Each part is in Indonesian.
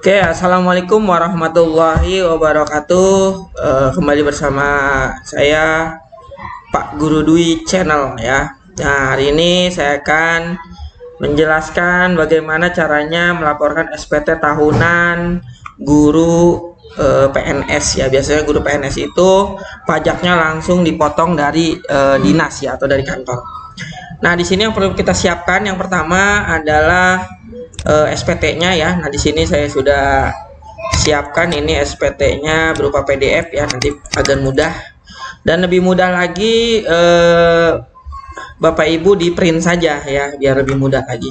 Oke, assalamualaikum warahmatullahi wabarakatuh. Kembali bersama saya Pak Guru Dwi Channel ya. Nah, hari ini saya akan menjelaskan bagaimana caranya melaporkan SPT tahunan guru PNS ya. Biasanya guru PNS itu pajaknya langsung dipotong dari dinas ya atau dari kantor. Nah, di sini yang perlu kita siapkan yang pertama adalah SPT-nya ya. Nah, di sini saya sudah siapkan ini SPT-nya berupa PDF ya, nanti agar mudah dan lebih mudah lagi Bapak Ibu di print saja ya, biar lebih mudah lagi.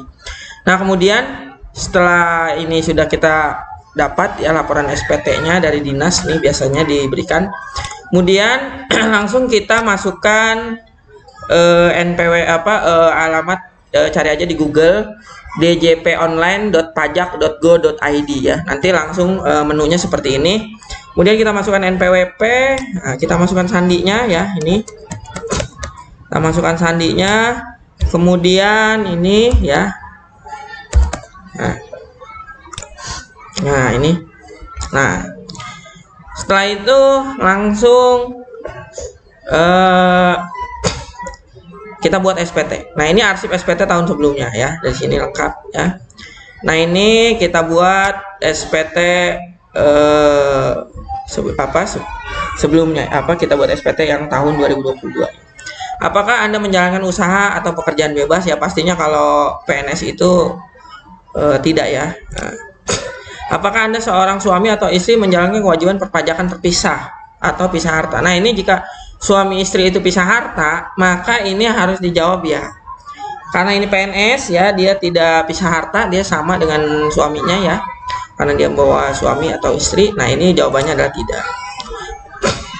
Nah, kemudian setelah ini sudah kita dapat ya laporan SPT-nya dari dinas nih biasanya diberikan. Kemudian langsung kita masukkan NPW alamat, cari aja di Google djponline.pajak.go.id ya. Nanti langsung menunya seperti ini. Kemudian kita masukkan NPWP, nah, kita masukkan sandinya ya, ini. Kita masukkan sandinya. Kemudian ini ya. Nah, ini. Nah, setelah itu langsung kita buat SPT. Nah, ini arsip SPT tahun sebelumnya ya. Dari sini lengkap ya. Nah, ini kita buat SPT sebelumnya. Kita buat SPT yang tahun 2022. Apakah Anda menjalankan usaha atau pekerjaan bebas? Ya, pastinya kalau PNS itu tidak ya. Nah, apakah Anda seorang suami atau istri menjalankan kewajiban perpajakan terpisah atau pisah harta? Nah, ini jika suami istri itu pisah harta, maka ini harus dijawab ya. Karena ini PNS ya, dia tidak pisah harta, dia sama dengan suaminya ya. Karena dia membawa suami atau istri. Nah, ini jawabannya adalah tidak.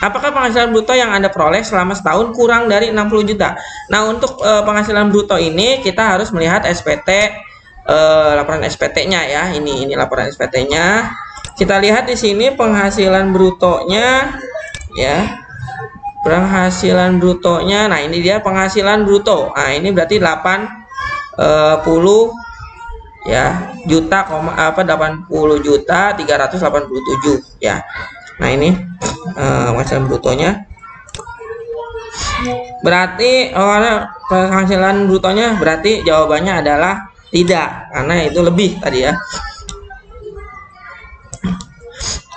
Apakah penghasilan bruto yang Anda peroleh selama setahun kurang dari 60 juta? Nah, untuk penghasilan bruto ini kita harus melihat SPT, laporan SPT-nya ya. Ini laporan SPT-nya. Kita lihat di sini penghasilan brutonya ya. Penghasilan brutonya, nah ini dia penghasilan bruto. Nah, ini berarti 80 ya juta, 80 juta 387 ya. Nah, ini penghasilan brutonya. Berarti penghasilan brutonya berarti jawabannya adalah tidak, karena itu lebih tadi ya.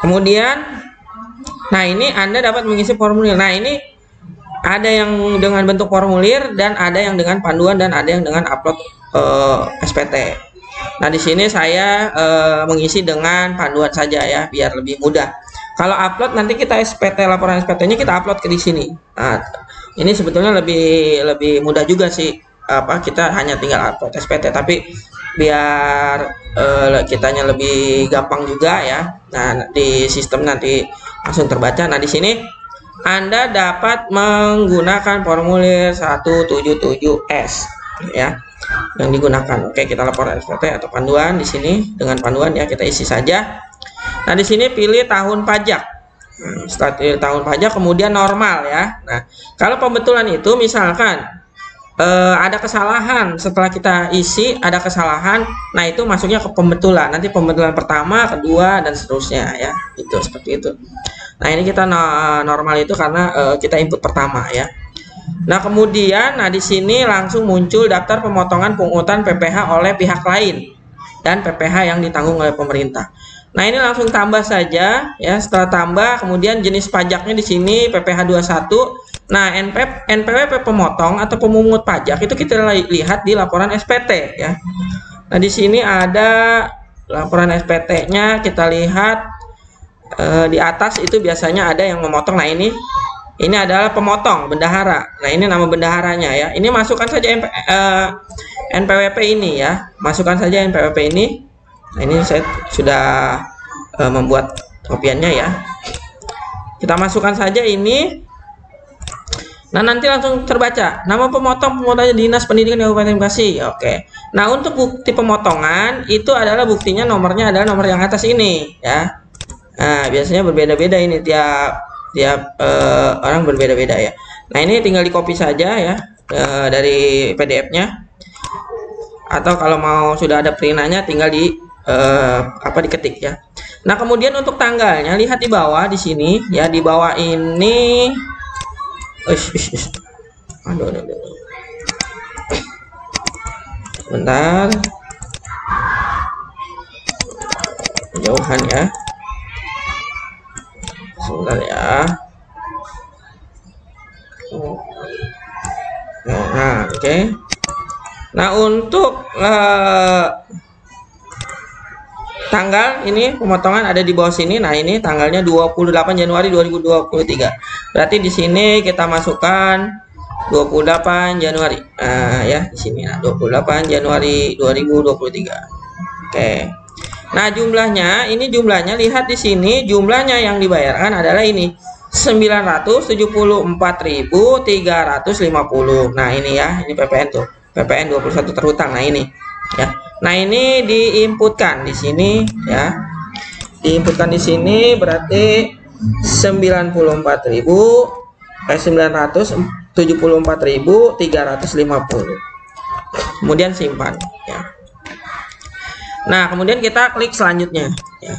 Kemudian nah, ini Anda dapat mengisi formulir. Nah, ini ada yang dengan bentuk formulir dan ada yang dengan panduan dan ada yang dengan upload SPT. Nah, di sini saya mengisi dengan panduan saja ya, biar lebih mudah. Kalau upload nanti kita SPT, laporan SPT-nya kita upload ke di sini. Nah, ini sebetulnya lebih mudah juga sih. Kita hanya tinggal upload SPT, tapi biar kitanya lebih gampang juga ya. Nah, di sistem nanti langsung terbaca. Nah, di sini Anda dapat menggunakan formulir 177S ya yang digunakan. Oke, kita laporan SPT atau panduan di sini dengan panduan ya, kita isi saja. Nah, di sini pilih tahun pajak. Setelah pilih tahun pajak kemudian normal ya. Nah, kalau pembetulan itu misalkan ada kesalahan setelah kita isi, ada kesalahan, nah itu masuknya ke pembetulan. Nanti pembetulan pertama, kedua dan seterusnya ya. Itu seperti itu. Nah, ini kita normal itu karena kita input pertama ya. Nah, kemudian di sini langsung muncul daftar pemotongan pungutan PPh oleh pihak lain dan PPh yang ditanggung oleh pemerintah. Nah, ini langsung tambah saja ya. Setelah tambah kemudian jenis pajaknya di sini PPh 21. Nah, NPWP pemotong atau pemungut pajak itu kita lihat di laporan SPT ya. Nah, di sini ada laporan SPT-nya, kita lihat di atas itu biasanya ada yang memotong. Nah, ini adalah pemotong bendahara. Nah, ini nama bendaharanya ya. Ini masukkan saja NPWP ini ya. Masukkan saja NPWP ini. Nah, ini saya sudah membuat kopiannya ya. Kita masukkan saja ini. Nah, nanti langsung terbaca nama pemotongannya Dinas Pendidikan Kabupaten Bekasi. Oke. Nah, untuk bukti pemotongan itu adalah buktinya nomornya adalah nomor yang atas ini ya. Nah, biasanya berbeda-beda ini tiap orang berbeda-beda ya. Nah, ini tinggal di copy saja ya dari PDF-nya. Atau kalau mau sudah ada perintannya tinggal diketik ya. Nah, kemudian untuk tanggalnya lihat di bawah di sini ya, di bawah ini. Aduh. Bentar. Jauhan ya. Sebentar ya. Nah, oke. Nah, untuk tanggal ini pemotongan ada di bawah sini. Nah, ini tanggalnya 28 Januari 2023. Berarti di sini kita masukkan 28 Januari. Ya, di sini. Nah, 28 Januari 2023. Oke. Nah, jumlahnya ini lihat di sini jumlahnya yang dibayarkan adalah ini 974.350. Nah, ini ya, ini PPN tuh. PPN 21 terhutang. Nah, ini ya. Nah, ini diinputkan di sini ya. Diinputkan di sini berarti 974.350. Kemudian simpan ya. Nah, kemudian kita klik selanjutnya ya.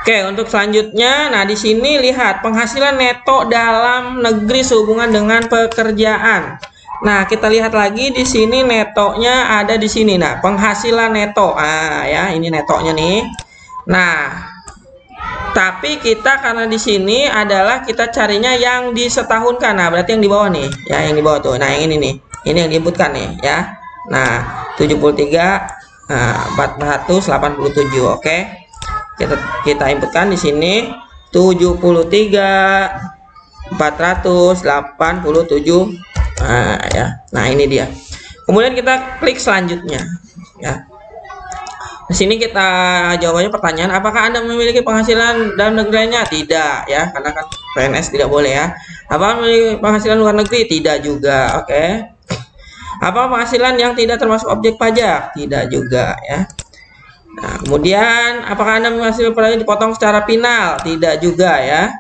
Oke, untuk selanjutnya, nah di sini lihat penghasilan neto dalam negeri sehubungan dengan pekerjaan. Nah, kita lihat lagi di sini netonya ada di sini. Nah, penghasilan neto. Ya, ini netonya nih. Nah, tapi kita karena di sini adalah kita carinya yang disetahunkan. Nah, berarti yang di bawah nih, ya, yang di bawah tuh. Nah, yang ini nih. Ini yang diinputkan nih, ya. Nah, 487. Oke. Kita inputkan di sini 73.487. Ya. Nah, ini dia. Kemudian kita klik selanjutnya ya. Di sini kita jawabannya pertanyaan, apakah Anda memiliki penghasilan dalam negerinya? Tidak ya, karena kan PNS tidak boleh ya. Apakah memiliki penghasilan luar negeri? Tidak juga. Oke. Apa penghasilan yang tidak termasuk objek pajak? Tidak juga ya. Nah, kemudian apakah Anda menghasilkan penghasilan dipotong secara final? Tidak juga ya.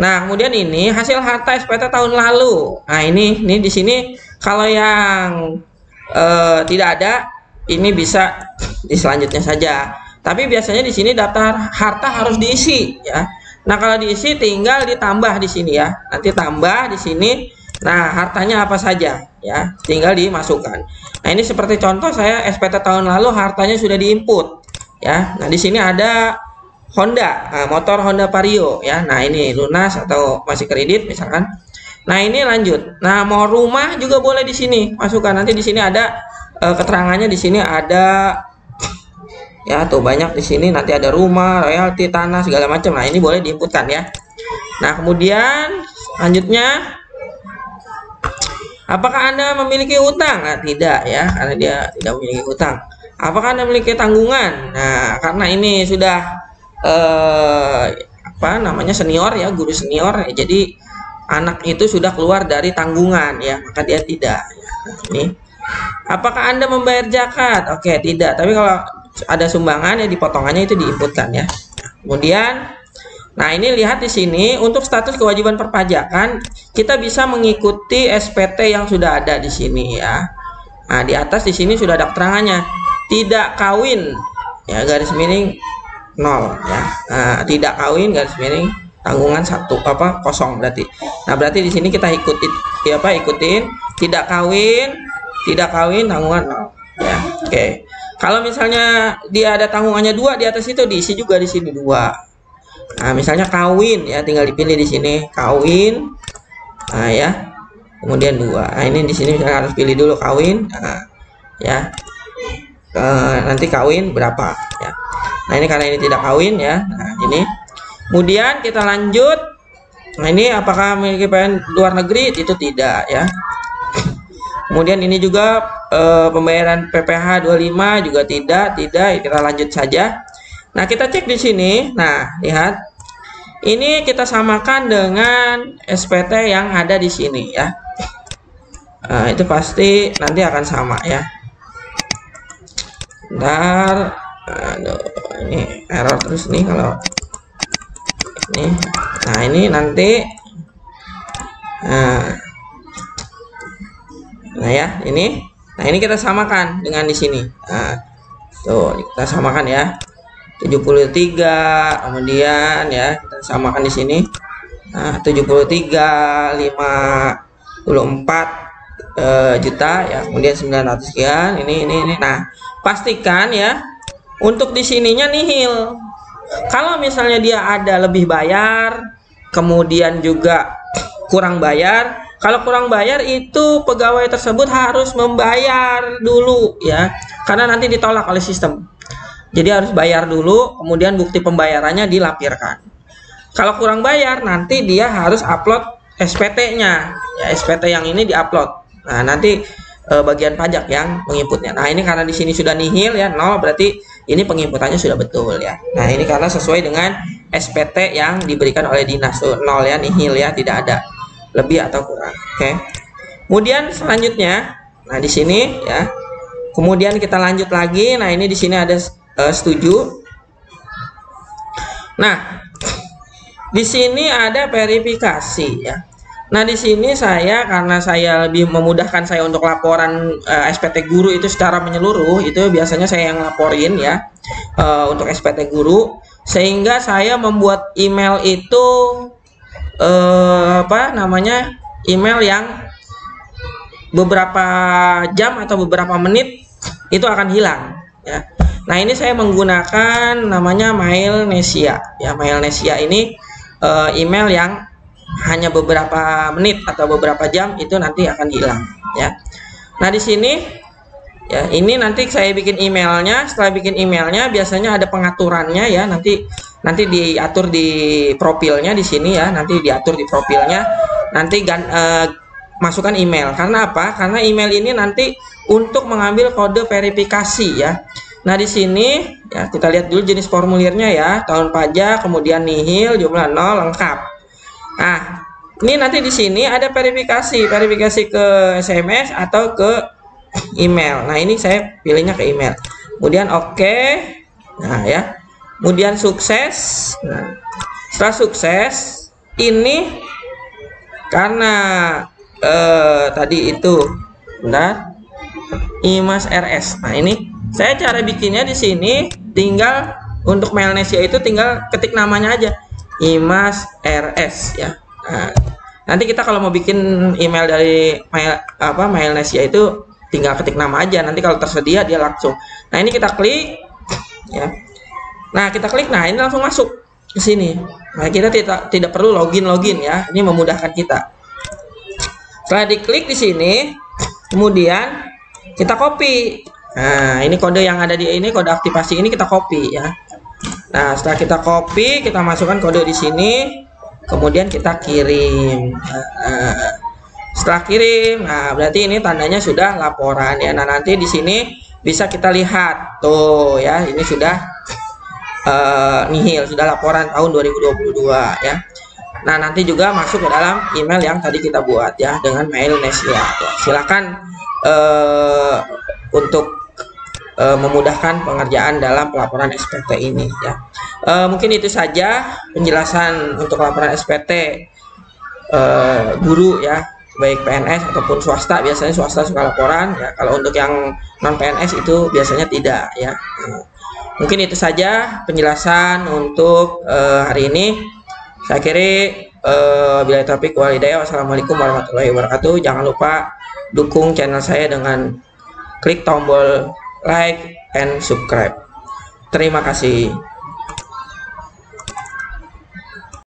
Nah, kemudian ini hasil harta SPT tahun lalu. Nah, ini di sini kalau yang tidak ada, ini bisa di selanjutnya saja. Tapi biasanya di sini daftar harta harus diisi ya. Nah, kalau diisi tinggal ditambah di sini ya. Nanti tambah di sini. Nah, hartanya apa saja ya, tinggal dimasukkan. Nah, ini seperti contoh saya SPT tahun lalu hartanya sudah diinput ya. Nah, di sini ada Honda, motor Honda Vario ya. Nah, ini lunas atau masih kredit misalkan. Nah, ini lanjut. Nah, mau rumah juga boleh di sini masukkan. Nanti di sini ada keterangannya, di sini ada ya, tuh banyak di sini, nanti ada rumah, royalti, tanah segala macam. Nah, ini boleh diinputkan ya. Nah, kemudian lanjutnya, apakah Anda memiliki utang? Nah, tidak ya, karena dia tidak memiliki utang. Apakah Anda memiliki tanggungan? Nah, karena ini sudah senior ya, guru senior, jadi anak itu sudah keluar dari tanggungan ya, maka dia tidak ya. Nah, ini. Apakah Anda membayar zakat? Oke, tidak. Tapi kalau ada sumbangan ya, dipotongannya itu diinputkan ya. Kemudian, nah ini lihat di sini untuk status kewajiban perpajakan kita bisa mengikuti SPT yang sudah ada di sini ya. Nah, di atas di sini sudah ada keterangannya. Tidak kawin ya, garis miring 0 ya. Nah, tidak kawin garis miring tanggungan 1 kosong berarti. Nah, berarti di sini kita ikutin tidak kawin tanggungan 0 ya. Oke. Kalau misalnya dia ada tanggungannya 2 di atas itu, diisi juga di sini 2. Nah, misalnya kawin ya, tinggal dipilih di sini kawin. Nah, ya. Kemudian 2. Nah, ini di sini misalnya harus pilih dulu kawin. Nah, ya. Nanti kawin berapa ya. Nah, ini karena ini tidak kawin ya. Nah, ini. Kemudian kita lanjut. Nah, ini apakah memiliki PPN luar negeri? Itu tidak ya. Kemudian ini juga pembayaran PPh 25 juga tidak. Kita lanjut saja. Nah, kita cek di sini. Nah, lihat. Ini kita samakan dengan SPT yang ada di sini ya. Nah, itu pasti nanti akan sama ya. Bentar. Aduh, ini error terus nih kalau ini. Nah, ini nanti nah ya, ini. Nah, ini kita samakan dengan di sini. Nah, tuh kita samakan ya. 73, kemudian ya kita samakan di sini. Nah, 73, 54 juta ya, kemudian 900 sekian, ini. Nah, pastikan ya untuk di sininya nihil. Kalau misalnya dia ada lebih bayar, kemudian juga kurang bayar. Kalau kurang bayar itu pegawai tersebut harus membayar dulu ya, karena nanti ditolak oleh sistem. Jadi harus bayar dulu, kemudian bukti pembayarannya dilampirkan. Kalau kurang bayar, nanti dia harus upload SPT-nya. Ya, SPT yang ini diupload. Nah, nanti bagian pajak yang menginputnya. Nah, ini karena di sini sudah nihil ya, 0, berarti ini penginputannya sudah betul ya. Nah, ini karena sesuai dengan SPT yang diberikan oleh dinas, 0 ya, nihil ya, tidak ada lebih atau kurang. Oke. Kemudian selanjutnya, nah di sini ya. Kemudian kita lanjut lagi. Nah, ini di sini ada setuju. Nah, di sini ada verifikasi ya. Nah, di sini karena saya lebih memudahkan saya untuk laporan SPT guru itu secara menyeluruh, itu biasanya saya yang laporin ya untuk SPT guru, sehingga saya membuat email itu email yang beberapa jam atau beberapa menit itu akan hilang ya. Nah, ini saya menggunakan namanya Mailnesia ya. Mailnesia ini email yang hanya beberapa menit atau beberapa jam itu nanti akan hilang ya. Nah, di sini ya, ini nanti saya bikin emailnya. Setelah bikin emailnya biasanya ada pengaturannya ya, nanti diatur di profilnya di sini ya, nanti diatur di profilnya, nanti masukkan email. Karena apa? Karena email ini nanti untuk mengambil kode verifikasi ya. Nah, di sini ya kita lihat dulu jenis formulirnya ya, tahun pajak, kemudian nihil, jumlah 0, lengkap. Nah, ini nanti di sini ada verifikasi ke SMS atau ke email. Nah, ini saya pilihnya ke email. Kemudian oke. Nah, ya. Kemudian sukses. Nah, setelah sukses, ini karena tadi itu benar Imas RS. Nah, ini saya cara bikinnya di sini tinggal untuk Mailnesia itu tinggal ketik namanya aja, Imas RS ya. Nah, nanti kita kalau mau bikin email dari Mailnesia itu tinggal ketik nama aja, nanti kalau tersedia dia langsung. Nah, ini kita klik ya. Nah, kita klik, nah ini langsung masuk ke sini. Nah, kita tidak perlu login ya. Ini memudahkan kita. Setelah diklik di sini, kemudian kita copy. Nah, ini kode yang ada di ini, kode aktivasi ini kita copy ya. Nah, setelah kita copy, kita masukkan kode di sini, kemudian kita kirim. Setelah kirim, nah berarti ini tandanya sudah laporan ya. Nah, nanti di sini bisa kita lihat tuh ya, ini sudah nihil, sudah laporan tahun 2022 ya. Nah, nanti juga masuk ke dalam email yang tadi kita buat ya dengan Mailnesia. Silakan untuk memudahkan pengerjaan dalam pelaporan SPT ini ya. Mungkin itu saja penjelasan untuk laporan SPT guru ya, baik PNS ataupun swasta. Biasanya swasta suka laporan ya, kalau untuk yang non PNS itu biasanya tidak ya. Mungkin itu saja penjelasan untuk hari ini. Saya kira bila topik walhidayah. Wassalamualaikum warahmatullahi wabarakatuh. Jangan lupa dukung channel saya dengan klik tombol like and subscribe. Terima kasih.